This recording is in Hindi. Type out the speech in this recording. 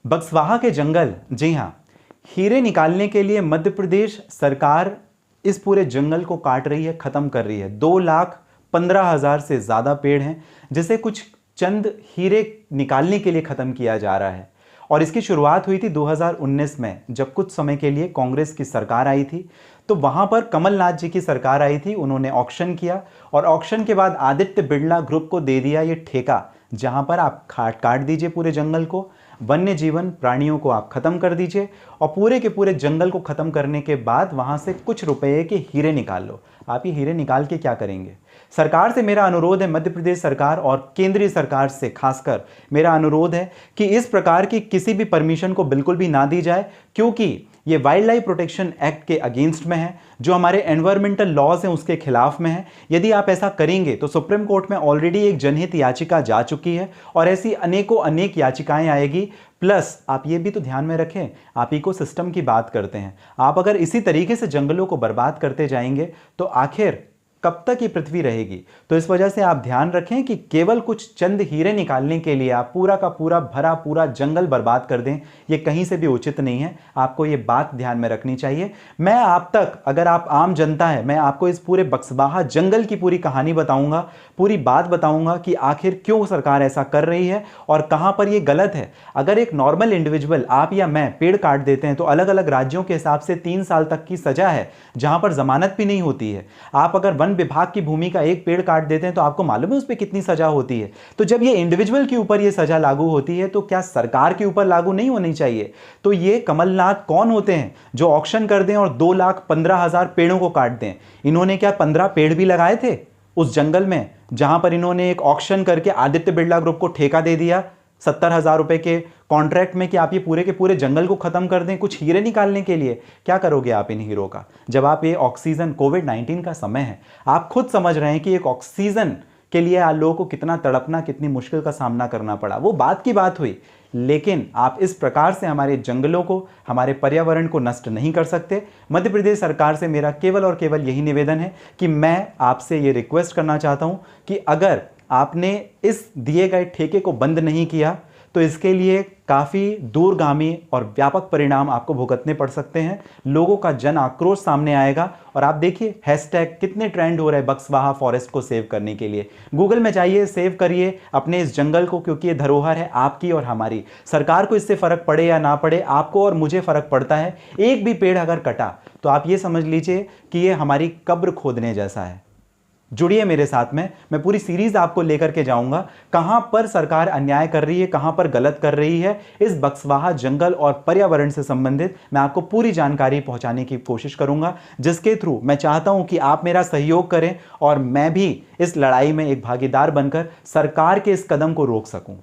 बक्सवाहा के जंगल, जी हाँ, हीरे निकालने के लिए मध्य प्रदेश सरकार इस पूरे जंगल को काट रही है, खत्म कर रही है। 2,15,000 से ज्यादा पेड़ हैं जिसे कुछ चंद हीरे निकालने के लिए खत्म किया जा रहा है। और इसकी शुरुआत हुई थी 2019 में, जब कुछ समय के लिए कांग्रेस की सरकार आई थी। तो वहां पर कमलनाथ जी की सरकार आई थी, उन्होंने ऑक्शन किया और ऑक्शन के बाद आदित्य बिरला ग्रुप को दे दिया ये ठेका, जहां पर आप काट दीजिए पूरे जंगल को, वन्य जीवन प्राणियों को आप खत्म कर दीजिए और पूरे के पूरे जंगल को खत्म करने के बाद वहां से कुछ रुपए के हीरे निकाल लो। आप ये हीरे निकाल के क्या करेंगे? सरकार से मेरा अनुरोध है, मध्य प्रदेश सरकार और केंद्रीय सरकार से खासकर मेरा अनुरोध है कि इस प्रकार की किसी भी परमिशन को बिल्कुल भी ना दी जाए, क्योंकि ये वाइल्ड लाइफ प्रोटेक्शन एक्ट के अगेंस्ट में है, जो हमारे एनवायरमेंटल लॉज हैं उसके खिलाफ में है। यदि आप ऐसा करेंगे तो सुप्रीम कोर्ट में ऑलरेडी एक जनहित याचिका जा चुकी है और ऐसी अनेक याचिकाएं आएगी। प्लस आप ये भी तो ध्यान में रखें, आप इकोसिस्टम की बात करते हैं, आप अगर इसी तरीके से जंगलों को बर्बाद करते जाएंगे तो आखिर कब तक ये पृथ्वी रहेगी? तो इस वजह से आप ध्यान रखें कि केवल कुछ चंद हीरे निकालने के लिए आप पूरा का पूरा भरा पूरा जंगल बर्बाद कर दें, ये कहीं से भी उचित नहीं है। आपको ये बात ध्यान में रखनी चाहिए। मैं आप तक, अगर आप आम जनता है, मैं आपको इस पूरे बक्सवाहा जंगल की पूरी कहानी बताऊंगा, पूरी बात बताऊंगा कि आखिर क्यों सरकार ऐसा कर रही है और कहां पर ये गलत है। अगर एक नॉर्मल इंडिविजुअल, आप या मैं, पेड़ काट देते हैं तो अलग अलग राज्यों के हिसाब से 3 साल तक की सजा है, जहां पर जमानत भी नहीं होती है। आप अगर वन विभाग की भूमि का एक पेड़ काट देते हैं तो आपको मालूम है उस पर कितनी सजा होती है। तो जब ये इंडिविजुअल के ऊपर ये सजा लागू होती है तो क्या सरकार के ऊपर लागू नहीं होनी चाहिए? तो ये कमलनाथ कौन होते हैं जो ऑक्शन कर दें और 2,15,000 पेड़ों को काट दें? इन्होंने क्या 15 पेड़ भी लगाए थे उस जंगल में, जहां पर इन्होंने एक ऑक्शन करके आदित्य बिरला ग्रुप को ठेका दे दिया 70,000 रुपए के कॉन्ट्रैक्ट में कि आप ये पूरे के पूरे जंगल को खत्म कर दें कुछ हीरे निकालने के लिए? क्या करोगे आप इन हीरो का? जब आप ये ऑक्सीजन, कोविड-19 का समय है, आप खुद समझ रहे हैं कि एक ऑक्सीजन के लिए आप लोगों को कितना तड़पना, कितनी मुश्किल का सामना करना पड़ा। वो बात की बात हुई, लेकिन आप इस प्रकार से हमारे जंगलों को, हमारे पर्यावरण को नष्ट नहीं कर सकते। मध्य प्रदेश सरकार से मेरा केवल और केवल यही निवेदन है कि मैं आपसे ये रिक्वेस्ट करना चाहता हूं कि अगर आपने इस दिए गए ठेके को बंद नहीं किया तो इसके लिए काफ़ी दूरगामी और व्यापक परिणाम आपको भुगतने पड़ सकते हैं। लोगों का जन आक्रोश सामने आएगा और आप देखिए हैशटैग कितने ट्रेंड हो रहे हैं बक्सवाहा फॉरेस्ट को सेव करने के लिए। गूगल में जाइए, सेव करिए अपने इस जंगल को, क्योंकि ये धरोहर है आपकी और हमारी। सरकार को इससे फर्क पड़े या ना पड़े, आपको और मुझे फर्क पड़ता है। एक भी पेड़ अगर कटा तो आप ये समझ लीजिए कि ये हमारी कब्र खोदने जैसा है। जुड़िए मेरे साथ में, मैं पूरी सीरीज आपको लेकर के जाऊंगा कहां पर सरकार अन्याय कर रही है, कहां पर गलत कर रही है। इस बक्सवाहा जंगल और पर्यावरण से संबंधित मैं आपको पूरी जानकारी पहुंचाने की कोशिश करूंगा, जिसके थ्रू मैं चाहता हूं कि आप मेरा सहयोग करें और मैं भी इस लड़ाई में एक भागीदार बनकर सरकार के इस कदम को रोक सकूं।